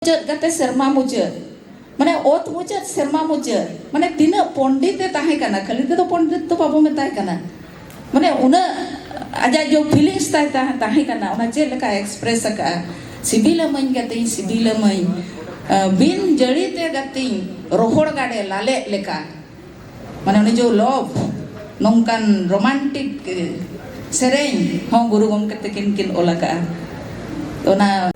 Mujud kata serma mujud, mana ot mujud serma mujud, mana tina pondit te tahe kana, kali te to pondit to papo me tahe kana, mana una aja jo feelings tahe kana, una je leka express ka, sibila main kata sibila main, bin jari te kata rohor gade lale leka, mana una jo love, nongkan romantic sereng, hong guru gom kata kin olaka, ona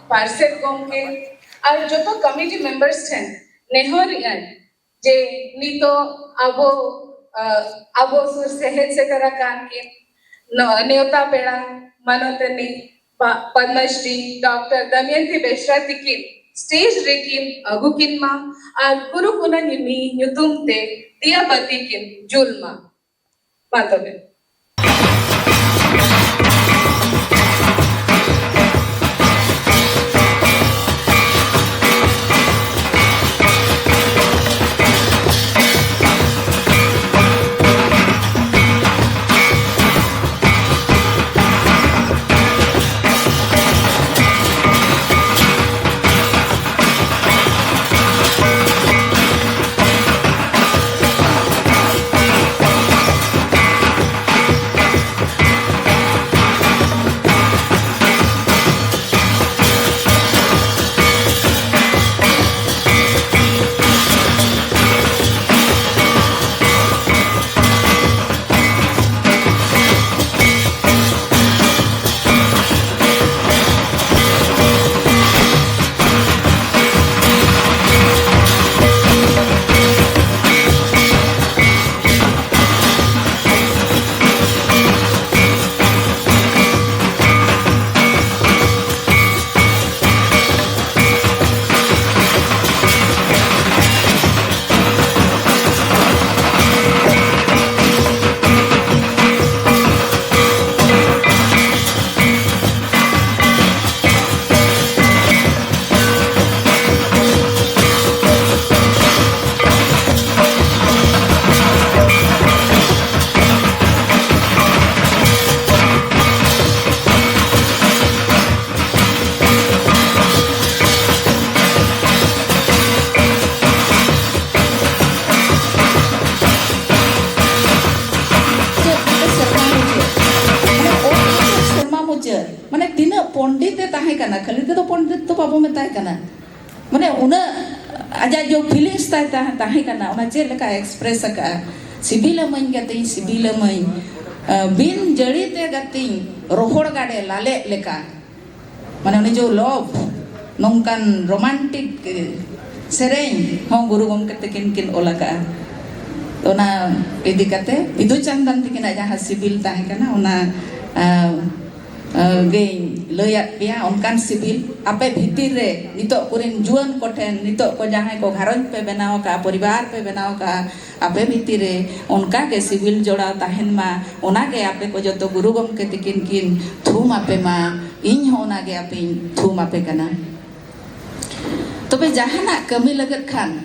parcel गोंके और जो तो committee members थे नेहर जे नीतो अबो अबो सुर सेहत से करा कान के नेवता पेड़ा मनोतनी पद्मश्री डॉक्टर दमयंती बेश्रा तिकिन स्टेज रेकिन अगुकिन मा और गुरु कुना निमी नुतुम ते दिया बतिकिन जुलमा मातोबे माने तीना पंडित ताहे कना खाली तो पंडित तो बाबू में ताहे कना माने उना आजा जो फीलिंग्स ताहे कना उना चे लेका एक्सप्रेस का सिबिल मई गती सिबिल मई बिन जड़ी ते गती रोहड़ गाडे लाले लेका माने उनी जो लव नोंकान रोमांटिक सेरेन हो गुरु गमके तकिन किन ओलाका ओना इदी कते इदु चंदन तकिन जहां सिबिल ताहे कना उना गे लयat पिया उनकान सिबिल आपे भीतिर रे नितो कुरिन जुआन कोठेन नितो को जहां को घरन पे बनाओ का परिवार पे बनाओ का आपे भीतिर रे उनका के सिबिल जोड़ा ताहेन मा ओना के आपे को जो तो गुरु गमके तकिन किन थूम आपे मा इन होना के आपे थूम आपे कना तबे जहाना कमी लगत खान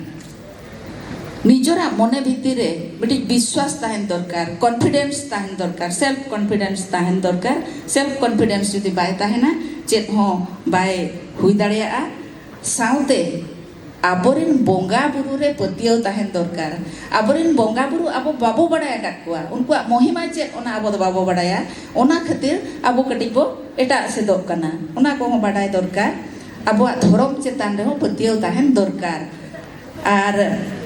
निजरा मने भीतर बेटी विश्वास ताहेन दरकार कॉन्फिडेंस ताहेन दरकार सेल्फ कॉन्फिडेंस ताहेन दरकार सेल्फ कॉन्फिडेंस जुदी बाय ताहेना चेत हो बाय हुई दाड़िया साउते आबोरिन बोंगा बुरु रे पतियो ताहेन दरकार आबोरिन बोंगा बुरु आबो बाबो बडाया काकुआ उनकुआ महिमा चेत ओना आबो दो बाबो बडाया ओना खातिर आबो कटिबो एटा सेदो कना ओना को बडाय दरकार आबो धर्म चेतान रे पतियो ताहेन दरकार आर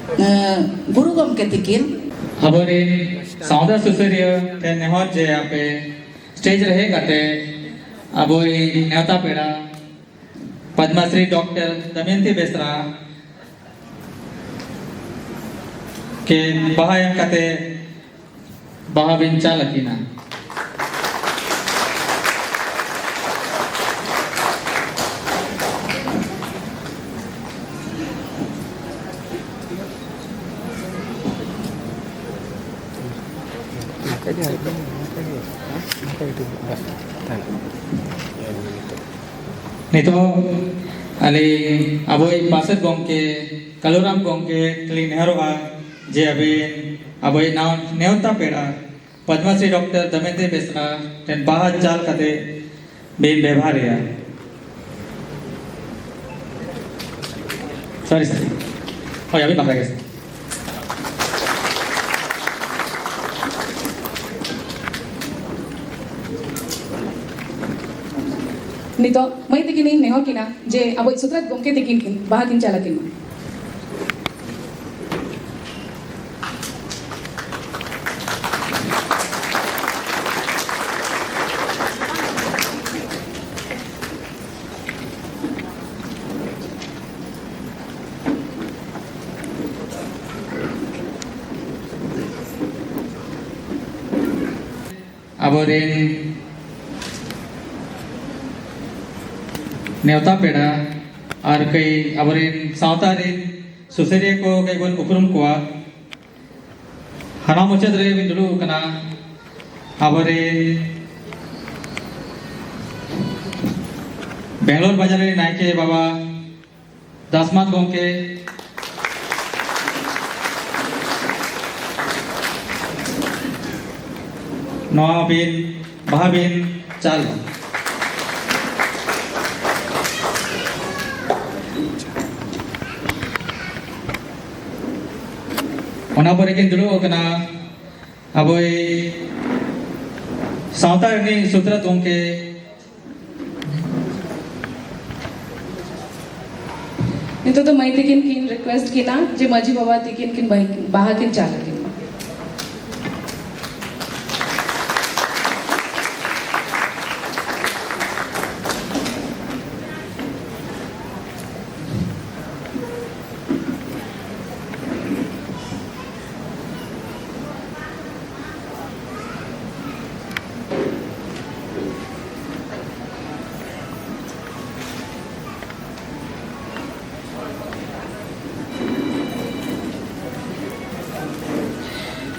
गुरु गमके तकिन हबरिन साउदा सुसरिया ते नेहर जे आपे स्टेज रहे काटे अबोई नेवता पेड़ा पद्मश्री डॉक्टर दमयंती बेसरा के बहायम काते बहाबिंचा लकीना nito ali aboy pasat gongke kaluram gongke kli neharoa je abin aboy naw neota peda padmasri dr damayanti besra ten bahat jal kate bin bebharia sorry oh ya bin bakra guys नितो मई तकिन नेहो किना जे अब सुत्रत गमके तकिन किन बाहकिन चालकिन आबोरेन नेवता पेड़ा और कई आबोरेन सावता rain सुसरिया को कई बन उपरुम कोआ हना मुचद रे बिंदुलु कना आबोरेन बेंगलोर बाजार रे नायके बाबा दासमात गोंके नवा बिन बाहा बिन चाल ओना परे किन दुलु कना अबोय सावता रे सूत्रत गोंके नितो तो मैं तिकिन किन रिक्वेस्ट किना जे मजी बाबा तिकिन किन बाहा किन चाल किन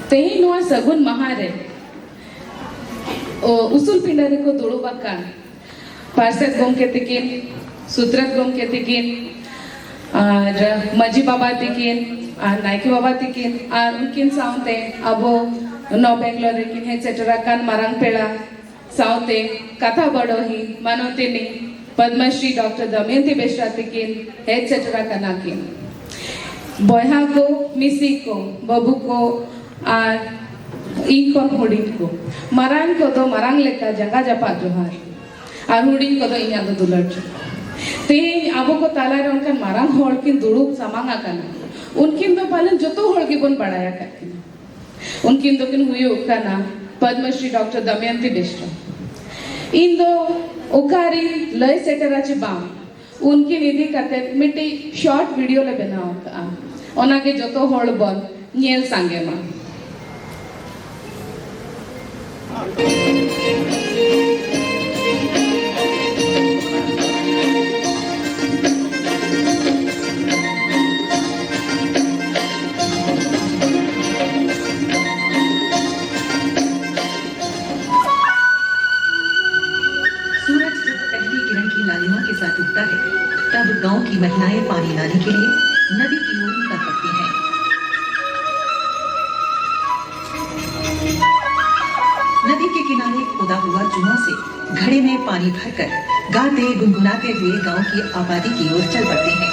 तेही नुआ सगुन महारे उसूल पिंडरे को दुड़ू बक्कान पार्षद गोंके तिकिन सूत्रत गोंके तिकिन और मजी बाबा तिकिन और नायकी बाबा तिकिन और उनकिन साउते अबो नौ बेंगलोर किन हे चटरा कान मारंग पेड़ा साउते कथा बड़ो ही मनोतिनी पद्मश्री डॉक्टर दमयंती बेश्रा तिकिन हे चटरा कनाकिन बॉयहा को मिसी को बबू को और इनकोन हुडिंग को मरांग को दो मरांग लेका जंगा जपा जोहार और हुडिंग को दो इन्या दो दुलर जो ते आबो को ताला रे उनका मरांग होड़ किन दुड़ुब समांगा कना उनकिन दो पालन जतो होड़ की बन बढ़ाया करकिन उनकिन दो किन हुई उकाना पद्मश्री डॉक्टर दमयंती बेश्रा इन दो उकारी लय सेटराची बाम उनकी निधि करते मिट्टी शॉर्ट वीडियो ले बनाओ का ओना के जतो होड़ बन नियल सांगे मा तब गांव की महिलाएं पानी लाने के लिए नदी की ओर निकल पड़ती हैं। नदी के किनारे खोदा हुआ जुआ से घड़े में पानी भरकर गाते गुनगुनाते हुए गांव की आबादी की ओर चल पड़ते हैं।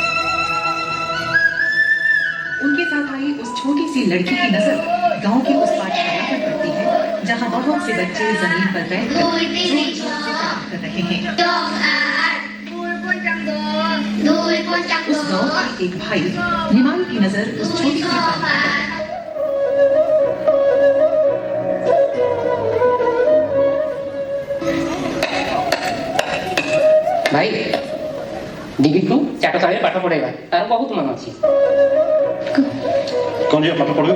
उनके साथ आई उस छोटी सी लड़की की नजर गांव की उस पाठशाला पर पड़ती है जहां बहुत से बच्चे जमीन पर बैठकर कर रहे हैं। उस गांव का एक भाई निमाल की नजर उस छोटी सी भाई डिग्री को चाटशाला पाठ पढ़ेगा तार बहुत मन अच्छी कौन जी पाठ पढ़ो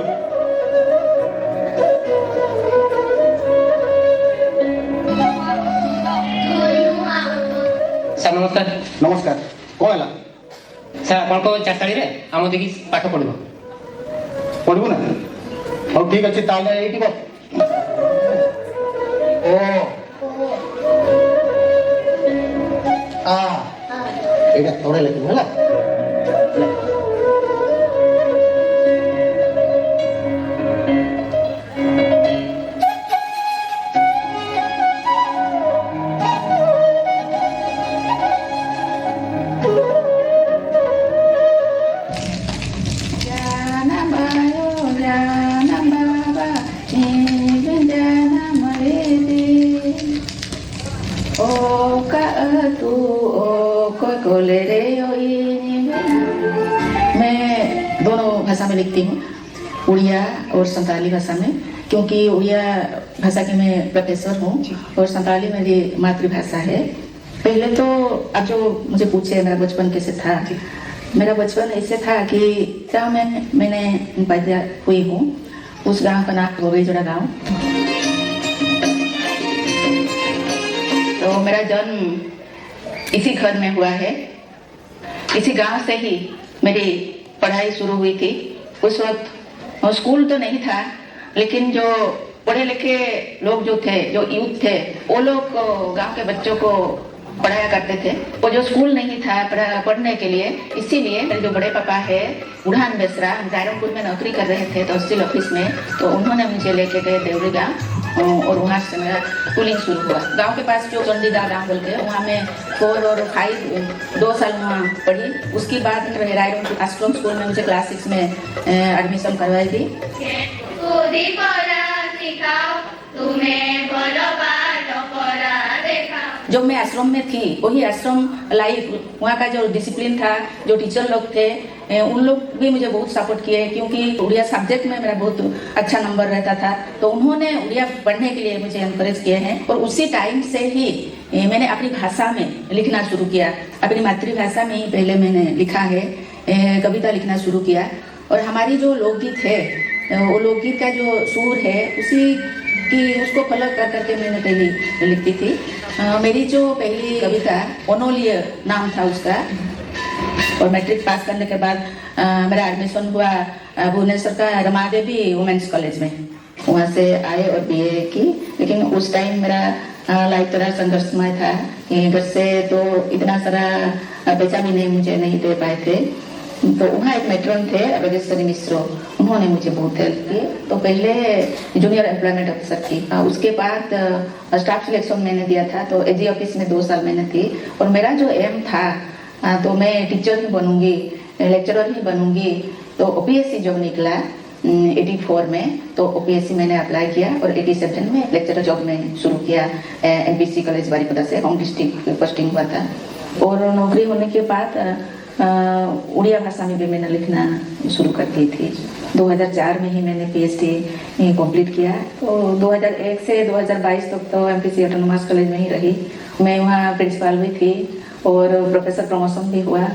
सर नमस्कार नमस्कार कौन है सर आपन को चाटशाला रे आम देखि पाठ पढ़बो पढ़बो ना और ठीक अच्छे ताले एठी बस ओ आ एटा थोड़े लेकिन होला मैं दोनों भाषा में लिखती हूँ, उड़िया और संताली भाषा में, क्योंकि उड़िया भाषा की मैं प्रोफेसर हूँ और संताली मेरी मातृभाषा है। पहले तो आप जो मुझे पूछे मेरा बचपन कैसे था, मेरा बचपन ऐसे था कि गाँव में मैंने पैदा हुई हूँ। उस गांव का नाम गोगईजोड़ा गांव। तो मेरा जन्म इसी घर में हुआ है। इसी गांव से ही मेरी पढ़ाई शुरू हुई थी। उस वक्त स्कूल तो नहीं था, लेकिन जो पढ़े लिखे लोग जो थे, जो यूथ थे, वो लोग गांव के बच्चों को पढ़ाया करते थे। वो जो स्कूल नहीं था पढ़ने के लिए, इसीलिए मेरे जो बड़े पापा है उड़ान बेसरा, रायरंगपुर में नौकरी कर रहे थे तहसील ऑफिस में, तो उन्होंने मुझे लेके गए देवरी गाँव और वहाँ से मेरा स्कूलिंग शुरू हुआ। गांव के पास जो चंडीदा गाँव बोलते हैं, वहाँ मैं 4 और 5 2 साल वहाँ पढ़ी। उसके बाद रायरंगपुर आश्रम स्कूल में मुझे क्लास 6 में एडमिशन करवाई थी। जब मैं आश्रम में थी, वही आश्रम लाइफ, वहाँ का जो डिसिप्लिन था, जो टीचर लोग थे, उन लोग भी मुझे बहुत सपोर्ट किए, क्योंकि उड़िया सब्जेक्ट में मेरा बहुत अच्छा नंबर रहता था, तो उन्होंने उड़िया पढ़ने के लिए मुझे एनकरेज किए हैं। और उसी टाइम से ही मैंने अपनी भाषा में लिखना शुरू किया। अपनी मातृभाषा में ही पहले मैंने लिखा है, कविता लिखना शुरू किया। और हमारी जो लोकगीत है, वो लोकगीत का जो सुर है, उसी कि उसको फॉलो कर करके मैंने पहले लिखती थी। मेरी जो पहली कविता ओनोलिय नाम था उसका, और मैट्रिक पास करने के बाद मेरा एडमिशन हुआ भुवनेश्वर का रमादेवी वुमेन्स कॉलेज में। वहाँ से आए और बीए की, लेकिन उस टाइम मेरा लाइफ थोड़ा संघर्षमय था। घर से तो इतना सारा पैसा भी मुझे नहीं दे पाए थे। तो वहाँ एक मेट्रन थे राजेश्वरी मिश्रो, उन्होंने मुझे बहुत हेल्प की। तो पहले जूनियर एम्प्लॉयमेंट अफसर थी, उसके बाद स्टाफ सिलेक्शन मैंने दिया था, तो एजी ऑफिस में 2 साल मैंने थी। और मेरा जो एम था, तो मैं टीचर ही बनूंगी, लेक्चरर ही बनूंगी। तो ओपीएससी जॉब निकला 84 में, तो ओपीएससी मैंने अप्लाई किया और 87 में लेक्चरर जॉब में शुरू किया। एमपीसी कॉलेज बारिपदा से होम डिस्ट्रिक्ट पोस्टिंग हुआ था। और नौकरी होने के बाद उड़िया भाषा में भी मैंने लिखना शुरू कर दी थी। 2004 में ही मैंने पीएचडी कंप्लीट किया। तो 2001 से 2022 तक तो एमपीसी ऑटोनोमस कॉलेज में ही रही। मैं वहाँ प्रिंसिपल भी थी और प्रोफेसर प्रमोशन भी हुआ।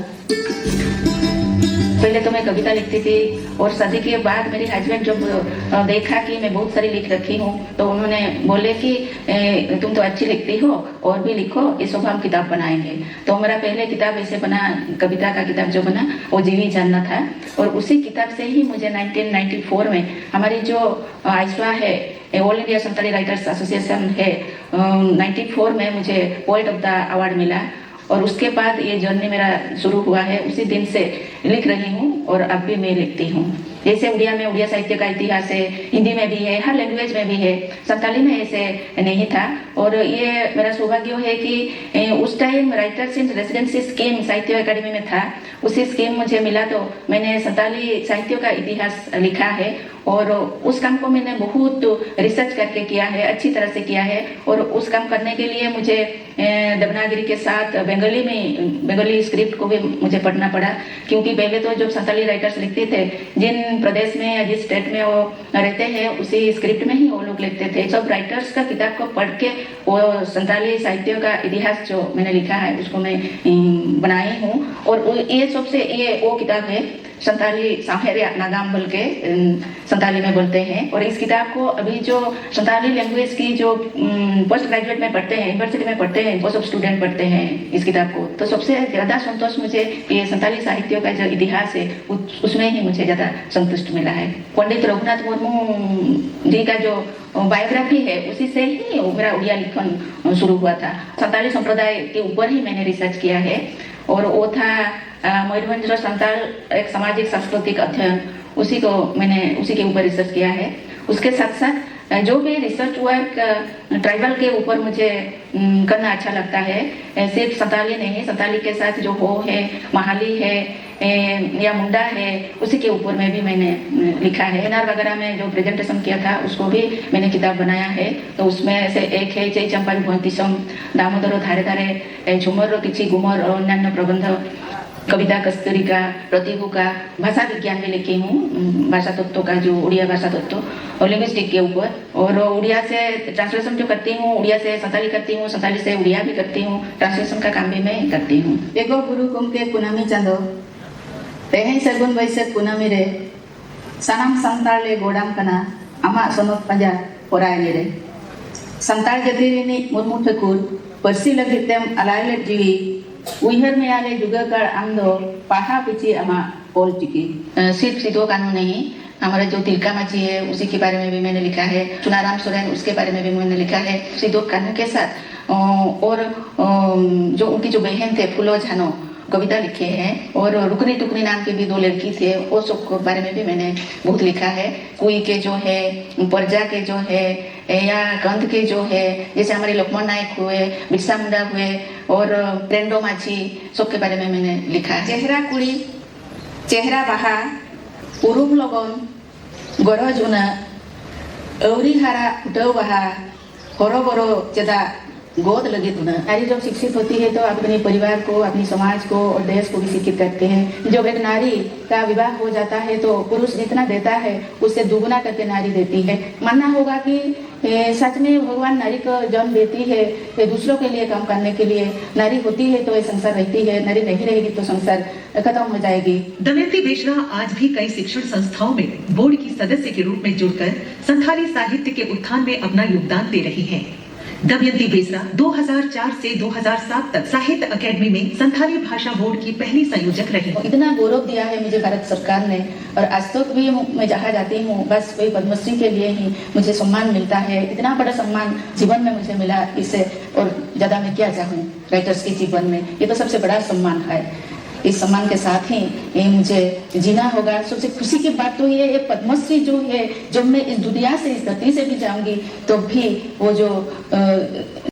पहले तो मैं कविता लिखती थी, और शादी के बाद मेरे हस्बैंड जब देखा कि मैं बहुत सारी लिख रखी हूँ, तो उन्होंने बोले कि तुम तो अच्छी लिखती हो, और भी लिखो, इस सब हम किताब बनाएंगे। तो मेरा पहले किताब ऐसे बना, कविता का किताब जो बना वो जीवी जानना था। और उसी किताब से ही मुझे 1994 में हमारी जो आइसवा है, all India Santali writers association है, 94 में मुझे पोएट ऑफ द अवार्ड मिला। और उसके बाद ये जर्नी मेरा शुरू हुआ है। उसी दिन से लिख रही हूँ और अब भी मैं लिखती हूँ। जैसे उड़िया में उड़िया साहित्य का इतिहास है, हिंदी में भी है, हर लैंग्वेज में भी है, संताली में ऐसे नहीं था। और ये मेरा सौभाग्य है कि उस टाइम राइटर्स इन रेसिडेंसी स्कीम साहित्य अकादमी में था, उसी स्कीम मुझे मिला, तो मैंने संताली साहित्य का इतिहास लिखा है। और उस काम को मैंने बहुत रिसर्च करके किया है, अच्छी तरह से किया है। और उस काम करने के लिए मुझे देवनागरी के साथ बंगाली स्क्रिप्ट को भी मुझे पढ़ना पड़ा, क्योंकि पहले तो जब संताली राइटर्स लिखते थे, जिन प्रदेश में या जिस स्टेट में वो रहते हैं, उसी स्क्रिप्ट में ही वो लोग लिखते थे। सब राइटर्स का किताब को पढ़ के वो संताली साहित्य का इतिहास जो मैंने लिखा है उसको मैं बनाई हूँ। और ये सबसे ये वो किताब है, संताली साहेरिया नागाम बोल के संताली में बोलते हैं। और इस किताब को अभी जो संताली लैंग्वेज की जो पोस्ट ग्रेजुएट में पढ़ते हैं, यूनिवर्सिटी में पढ़ते हैं, वो सब स्टूडेंट पढ़ते हैं इस किताब को। तो सबसे ज़्यादा संतोष मुझे ये संताली साहित्य का जो इतिहास है उसमें ही मुझे ज़्यादा संतुष्ट मिला है। पंडित रघुनाथ मुर्मू जी का जो बायोग्राफी है, उसी से ही मेरा उड़िया लिखन शुरू हुआ था। संताली संप्रदाय के ऊपर ही मैंने रिसर्च किया है, और वो था मयूरभंज संताल एक सामाजिक सांस्कृतिक अध्ययन, उसी के ऊपर रिसर्च किया है। उसके साथ साथ जो भी रिसर्च वर्क ट्राइबल के ऊपर मुझे करना अच्छा लगता है, सिर्फ संताली नहीं, संताली के साथ जो हो है, महाली है या मुंडा है, उसी के ऊपर में भी मैंने लिखा है। सेमिनार वगैरह में जो प्रेजेंटेशन किया था उसको भी मैंने किताब बनाया है। तो उसमें से एक है चई चंपा भोंतिसम, दामोदर धारे धारे, झुमर किछि गुमर और अन्य प्रबंध, कविता कस्तूरी का, प्रतिभू का, भाषा विज्ञान में लिखी हूँ, भाषा तत्व का जो उड़िया भाषा तत्व और लिंग्विस्टिक के ऊपर। और उड़िया से ट्रांसलेशन जो करती हूँ, उड़िया से संताली करती हूँ, संताली से उड़िया भी करती हूँ, ट्रांसलेशन का काम भी मैं करती हूँ। एगो गुरु कुमके कुनामी चांदो तेहें सरगुन वैसे कुनामी रे सानाम संताल ले गोडाम कना आमा सोनोत पंजा पोराय रे Santal Jatirini Murmu Thakur, Persila Gitem Alailet Jiwi, Uiher Meale juga kar amdo paha pichi ama politiki. सिर्फ सीधो कानून नहीं, हमारा जो तिलका मांझी है उसी के बारे में भी मैंने लिखा है, चुनाराम सोरेन उसके बारे में भी मैंने लिखा है, सीधो कानून के साथ और जो उनकी जो बहन थे फूलो झानो कविता लिखे हैं और रुकनी टुकनी नाम की भी 2 लड़की थे वो सब के बारे में भी मैंने बहुत लिखा है। कुई के जो है, परजा के जो है या कंध के जो है, जैसे हमारे लक्ष्मण नायक हुए, बिरसा मुंडा हुए और रेंडो माझी सबके बारे में मैंने लिखा है। चेहरा कुड़ी, चेहरा बहा, उरुम लगन, गड़ो जुना, अवरी हारा उठो बहा, हरो बरो चदा गोद लगे तुना। नारी जब शिक्षित होती है तो अपने परिवार को, अपनी समाज को और देश को भी शिक्षित करते हैं। जब एक नारी का विवाह हो जाता है तो पुरुष जितना देता है उससे दुगुना करके नारी देती है। मानना होगा कि सच में भगवान नारी को जन्म देती है दूसरों के लिए काम करने के लिए। नारी होती है तो ये संसार रहती है, नारी नहीं रहेगी तो संसार खत्म हो जाएगी। दमयंती बेसरा आज भी कई शिक्षण संस्थाओं में बोर्ड की सदस्य के रूप में जुड़कर संथाली साहित्य के उत्थान में अपना योगदान दे रही हैं। दमयंती बेसरा 2004 से 2007 तक साहित्य अकेडमी में संथाली भाषा बोर्ड की पहली संयोजक रही। इतना गौरव दिया है मुझे भारत सरकार ने और आज तक भी मैं जहाँ जाती हूँ बस कोई पद्मश्री के लिए ही मुझे सम्मान मिलता है। इतना बड़ा सम्मान जीवन में मुझे मिला, इससे और ज्यादा मैं क्या चाहूँ राइटर्स के जीवन में। ये तो सबसे बड़ा सम्मान है। इस सम्मान के साथ ही ये मुझे जीना होगा। सबसे खुशी की बात तो ये पद्मश्री जो है, जब मैं इस दुनिया से, इस धरती से भी जाऊंगी तो भी वो जो